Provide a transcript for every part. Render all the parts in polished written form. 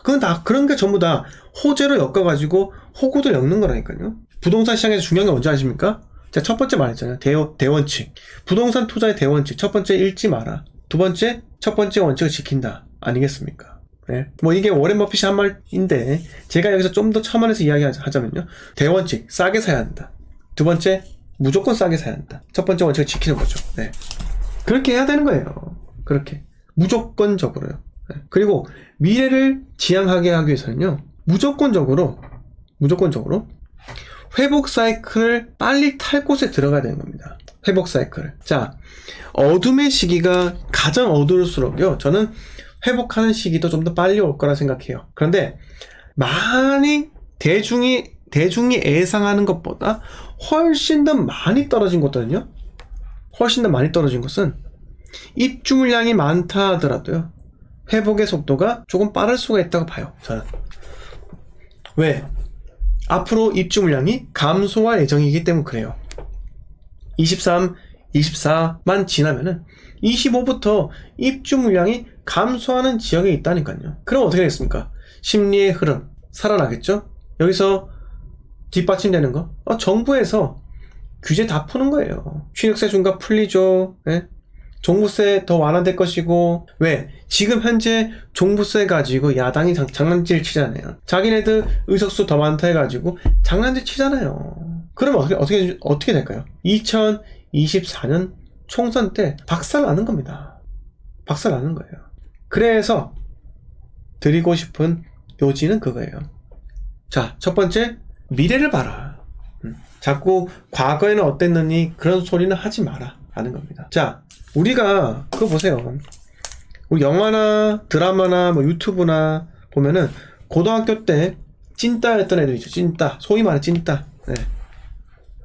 그건 다 그런 게 전부 다 호재로 엮어가지고 호구도 엮는 거라니까요. 부동산 시장에서 중요한 게 뭔지 아십니까? 제가 첫 번째 말했잖아요. 대원칙. 부동산 투자의 대원칙. 첫 번째 읽지 마라. 두 번째, 첫 번째 원칙을 지킨다. 아니겠습니까? 네. 뭐 이게 워렌 버핏이 한 말인데 제가 여기서 좀 더 첨언해서 이야기하자면요. 대원칙. 싸게 사야 한다. 두 번째, 무조건 싸게 사야 한다. 첫 번째 원칙을 지키는 거죠. 네. 그렇게 해야 되는 거예요. 그렇게. 무조건적으로요. 네. 그리고 미래를 지향하게 하기 위해서는요. 무조건적으로 회복 사이클을 빨리 탈 곳에 들어가야 되는 겁니다. 회복 사이클. 자, 어둠의 시기가 가장 어두울수록요. 저는 회복하는 시기도 좀 더 빨리 올 거라 생각해요. 그런데 많이 대중이 예상하는 것보다 훨씬 더 많이 떨어진 것들은요. 훨씬 더 많이 떨어진 것은 입주 물량이 많다 하더라도요. 회복의 속도가 조금 빠를 수가 있다고 봐요. 저는. 왜? 앞으로 입주 물량이 감소할 예정이기 때문에 그래요. 23, 24만 지나면은 25부터 입주 물량이 감소하는 지역에 있다니까요. 그럼 어떻게 되겠습니까? 심리의 흐름 살아나겠죠? 여기서 뒷받침되는 거? 정부에서 규제 다 푸는 거예요. 취득세 중과 풀리죠. 네? 종부세 더 완화될 것이고. 왜? 지금 현재 종부세 가지고 야당이 장난질 치잖아요. 자기네들 의석수 더 많다 해가지고 장난질 치잖아요. 그러면 어떻게 될까요? 2024년 총선 때 박살 나는 겁니다. 박살 나는 거예요. 그래서 드리고 싶은 요지는 그거예요. 자, 첫 번째, 미래를 봐라. 자꾸 과거에는 어땠느니 그런 소리는 하지 마라 라는 겁니다. 자, 우리가 그거 보세요. 우리 영화나 드라마나 뭐 유튜브나 보면은 고등학교 때 찐따였던 애들 있죠. 찐따. 소위 말해 찐따. 네.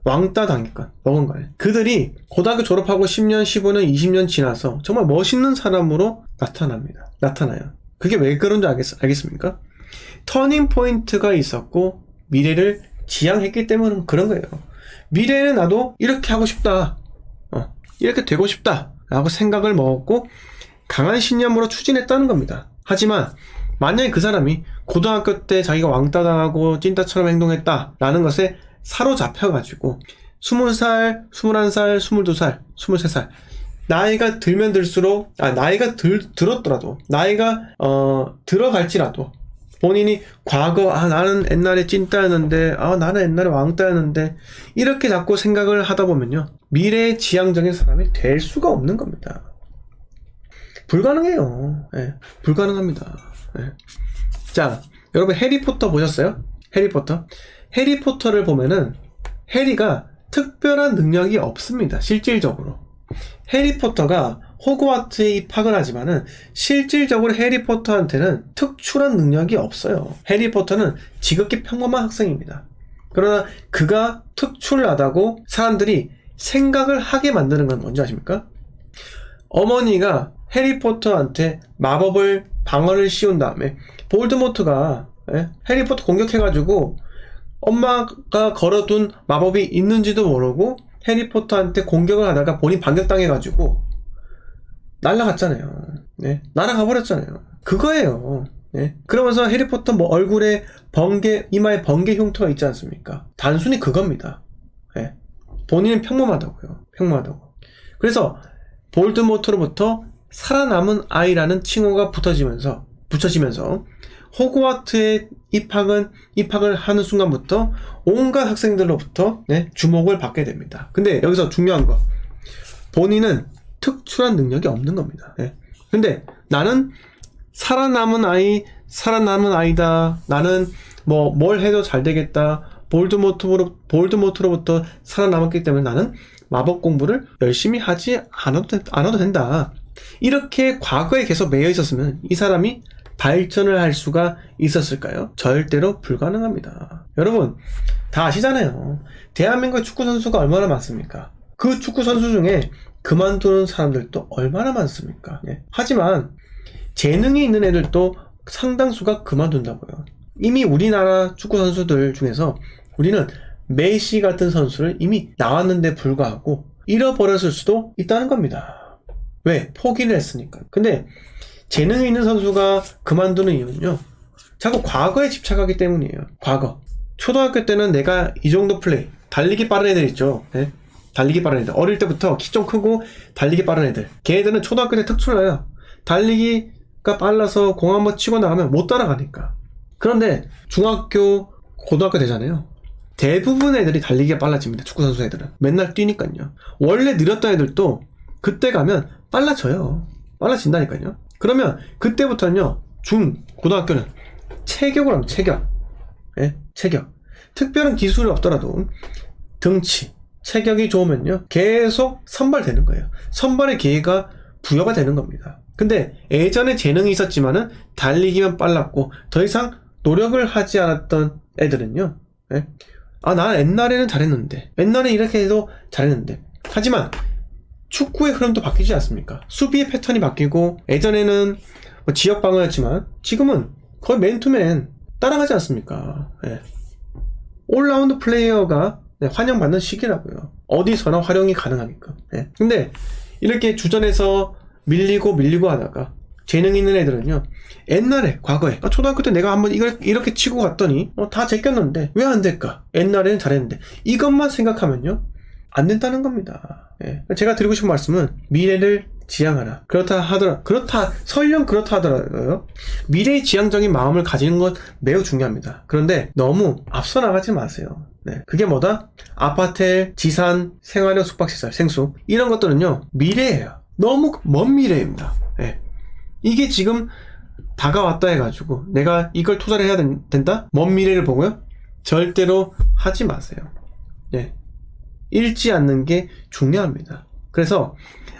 왕따 당했건 먹은 거예요. 그들이 고등학교 졸업하고 10년, 15년, 20년 지나서 정말 멋있는 사람으로 나타나요. 그게 왜 그런지 알겠습니까? 터닝 포인트가 있었고 미래를 지향했기 때문에 그런 거예요. 미래는 나도 이렇게 하고 싶다. 이렇게 되고 싶다 라고 생각을 먹었고 강한 신념으로 추진했다는 겁니다. 하지만 만약에 그 사람이 고등학교 때 자기가 왕따 당하고 찐따처럼 행동했다 라는 것에 사로잡혀가지고 20살, 21살, 22살, 23살 나이가 들면 들수록 나이가 들었더라도 나이가 들어갈지라도 본인이 과거 나는 옛날에 찐따였는데 나는 옛날에 왕따였는데 이렇게 자꾸 생각을 하다 보면요. 미래의 지향적인 사람이 될 수가 없는 겁니다. 불가능해요. 네, 불가능합니다. 네. 자, 여러분 해리포터 보셨어요? 해리포터를 보면은 해리가 특별한 능력이 없습니다. 실질적으로. 해리포터가 호그와트에 입학을 하지만은 실질적으로 해리포터한테는 특출한 능력이 없어요. 해리포터는 지극히 평범한 학생입니다. 그러나 그가 특출나다고 사람들이 생각을 하게 만드는 건 뭔지 아십니까? 어머니가 해리포터한테 방어를 씌운 다음에 볼드모트가 해리포터 공격해가지고 엄마가 걸어둔 마법이 있는지도 모르고 해리포터한테 공격을 하다가 본인 반격당해가지고 날아갔잖아요. 네, 날아가 버렸잖아요. 그거예요. 네. 그러면서 해리포터 얼굴에 이마에 번개 흉터가 있지 않습니까? 단순히 그겁니다. 네. 본인은 평범하다고. 그래서 볼드모트로부터 살아남은 아이라는 칭호가 붙여지면서 호그와트에 입학을 하는 순간부터 온갖 학생들로부터 주목을 받게 됩니다. 근데 여기서 중요한 거, 본인은 특출한 능력이 없는 겁니다. 근데 나는 살아남은 아이다. 나는 뭘 해도 잘 되겠다. 볼드모트로부터 살아남았기 때문에 나는 마법 공부를 열심히 하지 않아도 된다. 이렇게 과거에 계속 매여 있었으면 이 사람이 발전을 할 수가 있었을까요? 절대로 불가능합니다. 여러분 다 아시잖아요. 대한민국 축구 선수가 얼마나 많습니까? 그 축구 선수 중에 그만두는 사람들도 얼마나 많습니까? 하지만 재능이 있는 애들도 상당수가 그만둔다고요. 이미 우리나라 축구 선수들 중에서 우리는 메시 같은 선수를 이미 나왔는데 불구하고 잃어버렸을 수도 있다는 겁니다. 왜? 포기를 했으니까. 근데 재능이 있는 선수가 그만두는 이유는요, 자꾸 과거에 집착하기 때문이에요. 과거. 초등학교 때는 내가 이 정도 플레이, 달리기 빠른 애들 있죠. 네? 달리기 빠른 애들. 어릴 때부터 키 좀 크고 달리기 빠른 애들. 걔네들은 초등학교 때 특출나요. 달리기가 빨라서 공 한번 치고 나가면 못 따라가니까. 그런데 중학교, 고등학교 되잖아요. 대부분 애들이 달리기가 빨라집니다. 축구선수 애들은. 맨날 뛰니까요. 원래 느렸던 애들도 그때 가면 빨라져요. 빨라진다니까요. 그러면 그때부터는요. 고등학교는 체격을 하면 체격. 예? 체격. 특별한 기술이 없더라도 등치, 체격이 좋으면요. 계속 선발되는 거예요. 선발의 기회가 부여가 되는 겁니다. 근데 예전에 재능이 있었지만은 달리기만 빨랐고 더 이상 노력을 하지 않았던 애들은요. 예? 난 옛날에는 잘했는데. 옛날에 이렇게 해도 잘했는데. 하지만 축구의 흐름도 바뀌지 않습니까? 수비의 패턴이 바뀌고 예전에는 뭐 지역 방어였지만 지금은 거의 맨투맨 따라가지 않습니까? 예. 올라운드 플레이어가 환영받는 시기라고요. 어디서나 활용이 가능하니까. 예. 근데 이렇게 주전에서 밀리고 하다가 재능 있는 애들은요. 옛날에 과거에 초등학교 때 내가 한번 이걸 이렇게 치고 갔더니 다 제꼈는데 왜 안 될까? 옛날에는 잘했는데 이것만 생각하면요. 안 된다는 겁니다. 예. 제가 드리고 싶은 말씀은 미래를 지향하라. 설령 그렇다 하더라도요. 미래의 지향적인 마음을 가지는 건 매우 중요합니다. 그런데 너무 앞서 나가지 마세요. 네. 그게 뭐다? 아파트, 지산, 생활용 숙박시설, 생수 이런 것들은요. 미래예요. 너무 먼 미래입니다. 예. 이게 지금 다가왔다 해가지고 내가 이걸 투자를 해야 된다? 먼 미래를 보고요. 절대로 하지 마세요. 예. 잃지 않는 게 중요합니다. 그래서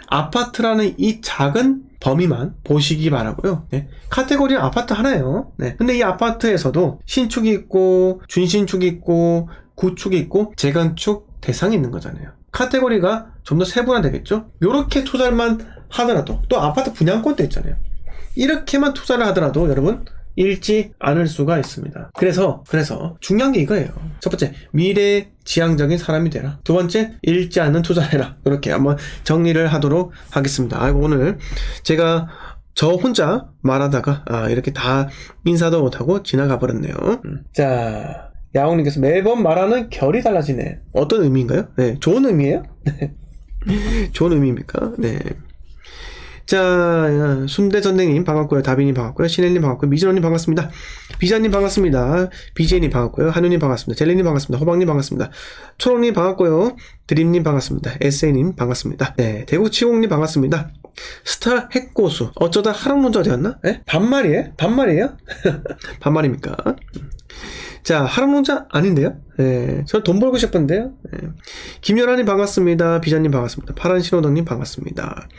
아파트라는 이 작은 범위만 보시기 바라고요. 네. 카테고리는 아파트 하나예요. 네. 근데 이 아파트에서도 신축이 있고 준신축이 있고 구축이 있고 재건축 대상이 있는 거잖아요. 카테고리가 좀 더 세분화되겠죠. 이렇게 투자만 하더라도 또 아파트 분양권도 있잖아요. 이렇게만 투자를 하더라도 여러분 잃지 않을 수가 있습니다. 그래서 중요한 게 이거예요. 첫 번째, 미래 지향적인 사람이 되라. 두 번째, 잃지 않는 투자를 해라. 이렇게 한번 정리를 하도록 하겠습니다. 아이고, 오늘 제가 저 혼자 말하다가 이렇게 다 인사도 못하고 지나가 버렸네요. 자, 야옹님께서 매번 말하는 결이 달라지네. 어떤 의미인가요? 네, 좋은 의미예요? 네. 좋은 의미입니까? 네. 자, 순대전생님 반갑고요. 다비님 반갑고요. 신혜님 반갑고요. 미진원님 반갑습니다. 비자님 반갑습니다. BJ님 반갑고요. 한우님 반갑습니다. 젤리님 반갑습니다. 호박님 반갑습니다. 초롱님 반갑고요. 드림님 반갑습니다. SA님 반갑습니다. 네, 대구치공님 반갑습니다. 스타 핵고수 어쩌다 하락론자 되었나? 네? 반말이에요? 반말입니까? 자, 하락론자 아닌데요? 네, 저 돈 벌고 싶은데요? 네. 김연아님 반갑습니다. 비자님 반갑습니다. 파란 신호등님 반갑습니다.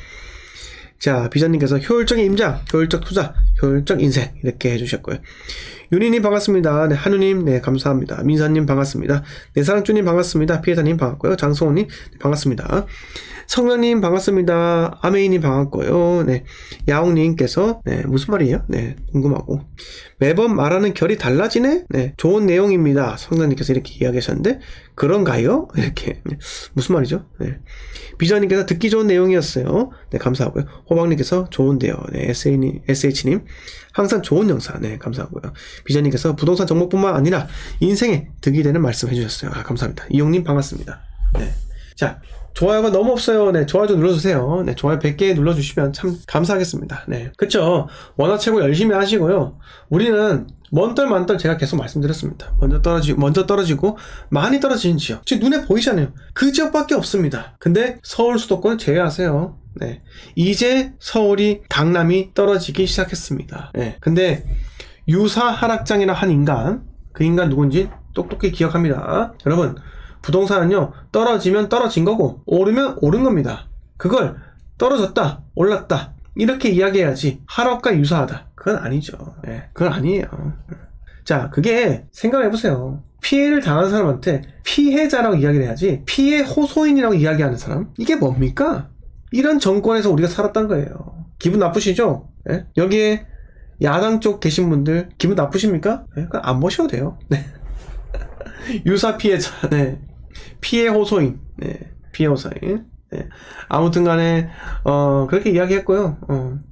자, 비자님께서 효율적인 임장, 효율적 투자, 효율적 인생 이렇게 해주셨고요. 윤희님 반갑습니다. 네, 한우님 네 감사합니다. 민사님 반갑습니다. 네, 사랑주님 반갑습니다. 피해사님 반갑고요. 장성호님 네, 반갑습니다. 성현님 반갑습니다. 아메이님 반갑고요. 네, 야옹님께서 네 무슨 말이에요? 네 궁금하고 매번 말하는 결이 달라지네. 네 좋은 내용입니다. 성현님께서 이렇게 이야기하셨는데 그런가요? 이렇게 무슨 말이죠? 네 비전님께서 듣기 좋은 내용이었어요. 네 감사하고요. 호박님께서 좋은데요. 네 SH님 항상 좋은 영상 네 감사하고요. 비전님께서 부동산 정보뿐만 아니라 인생에 득이 되는 말씀 해주셨어요. 감사합니다. 이용님 반갑습니다. 네 자. 좋아요가 너무 없어요. 네, 좋아요 좀 눌러주세요. 네, 좋아요 100개 눌러주시면 참 감사하겠습니다. 네, 그쵸. 원화 최고 열심히 하시고요. 우리는 먼떨 제가 계속 말씀드렸습니다. 먼저 떨어지고 많이 떨어지는 지역. 지금 눈에 보이잖아요. 그 지역밖에 없습니다. 근데 서울 수도권 제외하세요. 네, 이제 서울이 강남이 떨어지기 시작했습니다. 네, 근데 유사 하락장이라 한 인간, 그 인간 누군지 똑똑히 기억합니다. 여러분. 부동산은요 떨어지면 떨어진 거고 오르면 오른 겁니다. 그걸 떨어졌다 올랐다 이렇게 이야기해야지 하락과 유사하다 그건 아니죠. 네, 그건 아니에요. 자 그게 생각해보세요. 피해를 당한 사람한테 피해자라고 이야기를 해야지 피해 호소인이라고 이야기하는 사람 이게 뭡니까? 이런 정권에서 우리가 살았단 거예요. 기분 나쁘시죠? 네? 여기에 야당 쪽 계신 분들 기분 나쁘십니까? 네? 그건 안 보셔도 돼요. 네. 유사 피해자 네. 피해 호소인, 네, 피해 호소인, 네. 아무튼 간에, 그렇게 이야기했고요.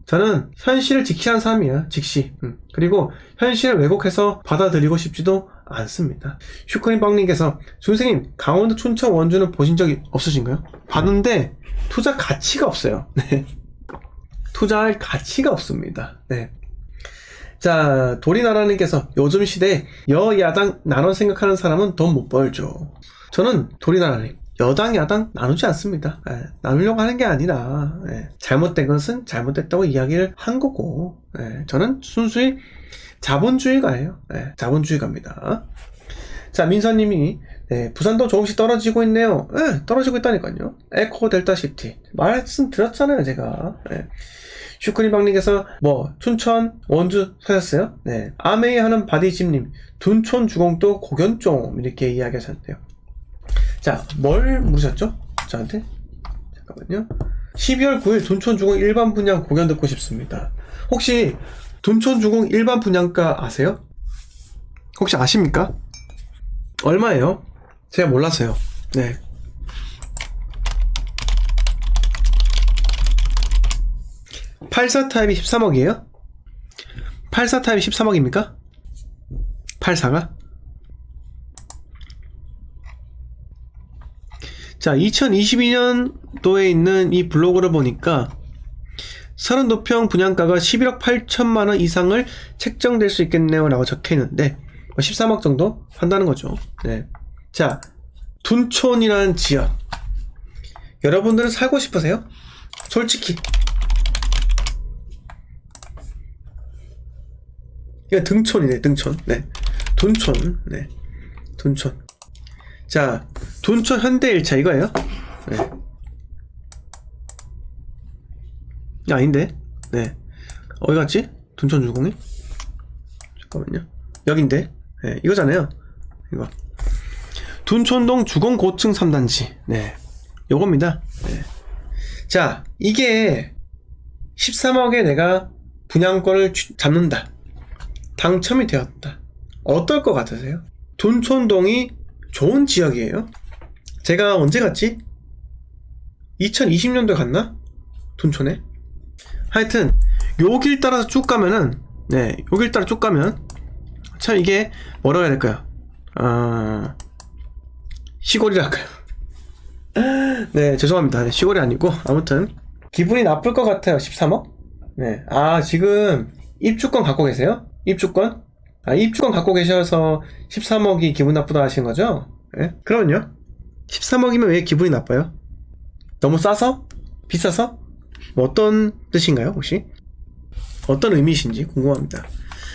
저는 현실을 직시한 사람이에요. 직시. 그리고 현실을 왜곡해서 받아들이고 싶지도 않습니다. 슈크림 빵님께서, 선생님, 강원도 춘천 원주는 보신 적이 없으신가요? 봤는데, 투자 가치가 없어요. 네. 투자할 가치가 없습니다. 네. 자, 도리나라님께서 요즘 시대에 여야당 나눠 생각하는 사람은 돈 못 벌죠. 저는 도리나라님, 여당 야당 나누지 않습니다. 나누려고 하는 게 아니라 잘못된 것은 잘못됐다고 이야기를 한 거고, 저는 순수히 자본주의가예요. 자본주의가입니다. 자, 민서님이 부산도 조금씩 떨어지고 있네요. 떨어지고 있다니까요. 에코 델타시티 말씀드렸잖아요, 제가. 슈크림방님께서 춘천 원주 사셨어요? 네. 아메이 하는 바디집님, 둔촌 주공도 고견 좀 이렇게 이야기하셨는데요. 자, 뭘 물으셨죠? 저한테? 잠깐만요. 12월 9일 둔촌 주공 일반 분양 고견 듣고 싶습니다. 혹시 둔촌 주공 일반 분양가 아세요? 혹시 아십니까? 얼마예요? 제가 몰랐어요. 네. 84 타입이 13억이에요? 84 타입이 13억입니까? 84가? 자, 2022년도에 있는 이 블로그를 보니까 32평 분양가가 11억 8천만원 이상을 책정될 수 있겠네요 라고 적혀있는데 13억 정도 한다는 거죠. 네. 자, 둔촌이라는 지역 여러분들은 살고 싶으세요? 솔직히 이거 등촌이네, 등촌. 네. 둔촌. 네. 둔촌. 자, 둔촌 현대 1차 이거예요? 네. 아닌데? 네. 어디 갔지? 둔촌 주공이? 잠깐만요. 여긴데? 네, 이거잖아요. 이거. 둔촌동 주공 고층 3단지. 네. 요겁니다. 네. 자, 이게 13억에 내가 분양권을 잡는다. 당첨이 되었다. 어떨 것 같으세요? 둔촌동이 좋은 지역이에요. 제가 언제 갔지? 2020년도에 갔나? 둔촌에? 하여튼 요 길 따라서 쭉 가면은 요 길 따라 쭉 가면 참 이게 뭐라고 해야 될까요? 시골이랄까요? 네, 죄송합니다. 시골이 아니고 아무튼 기분이 나쁠 것 같아요. 13억? 네. 지금 입주권 갖고 계세요? 입주권? 입주권 갖고 계셔서 13억이 기분 나쁘다 하신 거죠? 네? 그러면요? 13억이면 왜 기분이 나빠요? 너무 싸서? 비싸서? 어떤 뜻인가요, 혹시? 어떤 의미이신지 궁금합니다.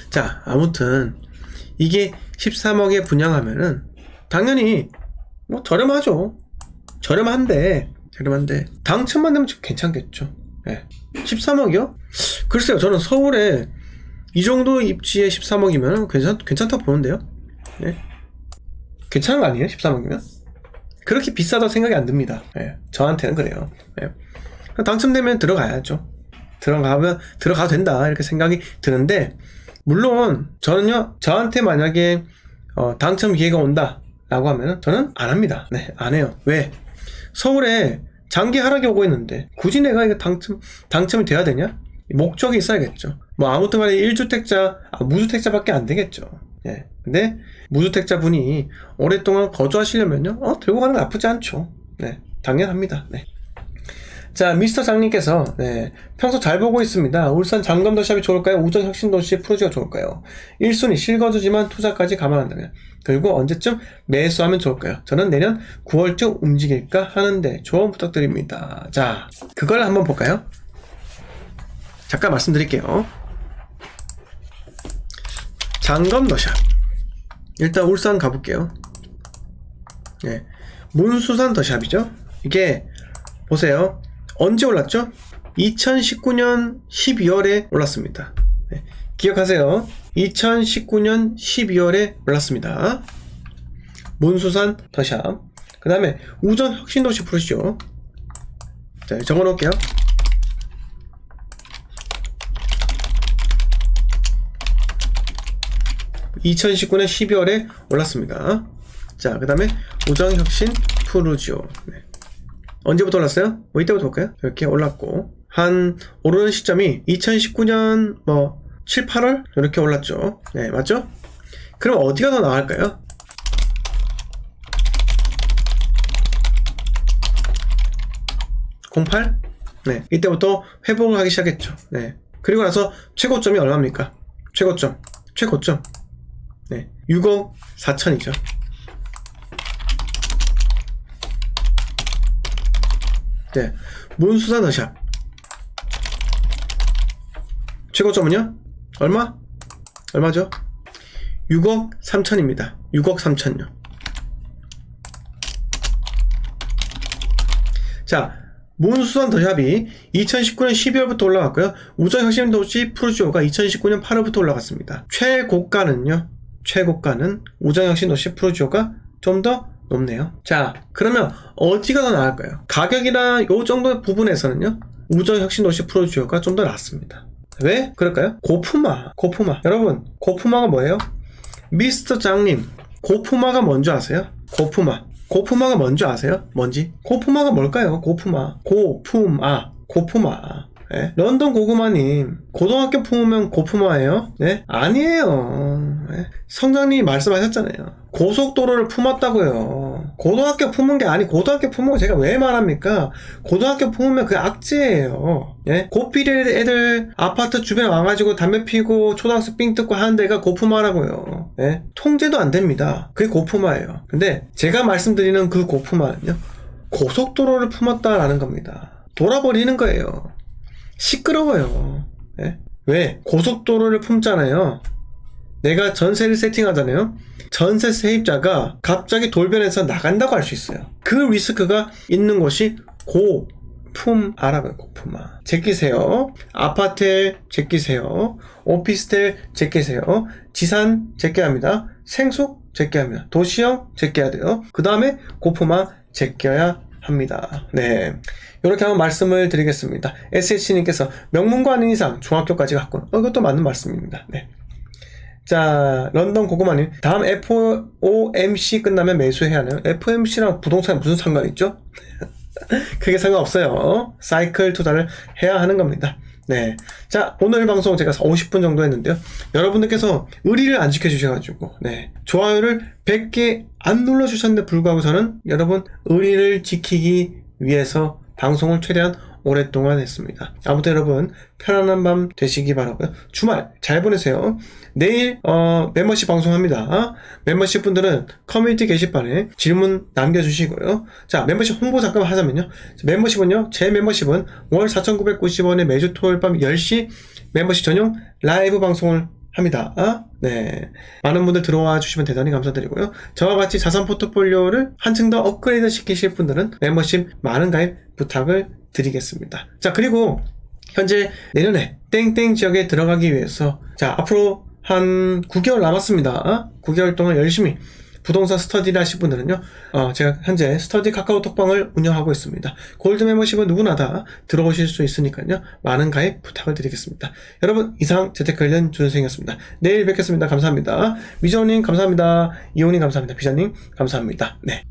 자, 아무튼 이게 13억에 분양하면은 당연히 저렴하죠. 저렴한데 당첨만 되면 괜찮겠죠. 네. 13억이요? 글쎄요, 저는 서울에 이 정도 입지에 13억이면 괜찮다고 보는데요. 네. 괜찮은 거 아니에요? 13억이면? 그렇게 비싸다고 생각이 안 듭니다. 네. 저한테는 그래요. 네. 당첨되면 들어가야죠. 들어가도 된다 이렇게 생각이 드는데, 물론 저는요, 저한테 만약에 당첨 기회가 온다 라고 하면은 저는 안 합니다. 네, 안 해요. 왜? 서울에 장기 하락이 오고 있는데 굳이 내가 이거 당첨이 돼야 되냐? 목적이 있어야겠죠. 아무튼 간에 1주택자, 무주택자밖에 안 되겠죠. 예. 근데 무주택자 분이 오랫동안 거주하시려면요, 들고 가는 거 나쁘지 않죠. 네, 당연합니다. 네. 자, 미스터 장님께서 평소 잘 보고 있습니다. 울산 장검도샵이 좋을까요? 우정혁신도시 프로지가 좋을까요? 1순위 실거주지만 투자까지 감안한다면, 그리고 언제쯤 매수하면 좋을까요? 저는 내년 9월쯤 움직일까 하는데 조언 부탁드립니다. 자, 그걸 한번 볼까요? 잠깐 말씀드릴게요. 장검도샵, 일단 울산 가볼게요. 네, 문수산 더샵이죠. 이게 보세요, 언제 올랐죠? 2019년 12월에 올랐습니다. 네, 기억하세요. 2019년 12월에 올랐습니다. 문수산 더샵. 그 다음에 우정 혁신도시 프로시죠. 자, 적어 놓을게요. 2019년 12월에 올랐습니다. 자, 그 다음에 우정혁신 푸르지오. 네. 언제부터 올랐어요? 뭐 이때부터 볼까요? 이렇게 올랐고 한 오르는 시점이 2019년 뭐 7, 8월 이렇게 올랐죠. 네, 맞죠? 그럼 어디가 더 나을까요? (08) 네, 이때부터 회복을 하기 시작했죠. 네, 그리고 나서 최고점이 얼마입니까? 최고점 네, 6억 4천이죠. 네, 문수산 더샵 최고점은요? 얼마죠? 6억 3천입니다. 6억 3천요. 자, 문수산 더샵이 2019년 12월부터 올라갔고요. 우정혁신도시 푸르지오가 2019년 8월부터 올라갔습니다. 최고가는 우정혁신도시 푸르지오가 좀 더 높네요. 자, 그러면 어디가 더 나을까요? 가격이나 요 정도 부분에서는요, 우정혁신도시 푸르지오가 좀 더 낫습니다. 왜 그럴까요? 고프마. 여러분, 고프마가 뭐예요? 미스터 짱님, 고프마가 뭔지 아세요? 고프마가 뭔지 아세요? 뭔지? 고프마가 뭘까요? 고프마. 네? 런던 고구마님, 고등학교 품으면 고프마예요? 네? 아니에요. 네? 성장님이 말씀하셨잖아요. 고속도로를 품었다고요. 고등학교 품은 게 아니, 고등학교 품은 거 제가 왜 말합니까? 고등학교 품으면 그게 악재예요. 예? 고삐리 애들 아파트 주변에 와가지고 담배 피고 초등학생 삥 뜯고 하는 데가 고프마라고요. 예? 통제도 안 됩니다. 그게 고프마예요. 근데 제가 말씀드리는 그 고프마는요, 고속도로를 품었다라는 겁니다. 돌아버리는 거예요. 시끄러워요. 예? 왜? 고속도로를 품잖아요. 내가 전세를 세팅하잖아요. 전세 세입자가 갑자기 돌변해서 나간다고 할 수 있어요. 그 리스크가 있는 것이 고품아라고요. 고품아. 제끼세요. 아파트에 제끼세요. 오피스텔 제끼세요. 지산 제껴야 합니다. 생속 제껴야 합니다. 도시형 제껴야 돼요. 그 다음에 고품아 제껴야 합니다. 네, 이렇게 한번 말씀을 드리겠습니다. SH님께서 명문고 아닌 이상 중학교까지 갔군. 이것도 맞는 말씀입니다. 네. 자, 런던 고구마님, 다음 FOMC 끝나면 매수해야 하나요? FOMC랑 부동산에 무슨 상관이 있죠? 크게 상관없어요. 사이클 투자를 해야 하는 겁니다. 네. 자, 오늘 방송 제가 50분 정도 했는데요. 여러분들께서 의리를 안 지켜주셔가지고, 네. 좋아요를 100개 안 눌러주셨는데 불구하고 저는 여러분 의리를 지키기 위해서 방송을 최대한 오랫동안 했습니다. 아무튼 여러분 편안한 밤 되시기 바라고요. 주말 잘 보내세요. 내일 멤버십 방송합니다. 멤버십 분들은 커뮤니티 게시판에 질문 남겨주시고요. 자, 멤버십 홍보 잠깐만 하자면요. 멤버십은요, 제 멤버십은 월 4,990원에 매주 토요일 밤 10시 멤버십 전용 라이브 방송을 합니다. 네, 많은 분들 들어와 주시면 대단히 감사드리고요. 저와 같이 자산 포트폴리오를 한층 더 업그레이드 시키실 분들은 멤버십 많은 가입 부탁을 드리겠습니다. 자, 그리고 현재 내년에 땡땡 지역에 들어가기 위해서, 자, 앞으로 한 9개월 남았습니다. 9개월 동안 열심히 부동산 스터디를 하실 분들은요, 제가 현재 스터디 카카오톡방을 운영하고 있습니다. 골드 멤버십은 누구나 다 들어오실 수 있으니까요, 많은 가입 부탁을 드리겠습니다. 여러분, 이상 재테크 관련 준선생이었습니다. 내일 뵙겠습니다. 감사합니다. 미정님 감사합니다. 이용님 감사합니다. 비자님 감사합니다. 네.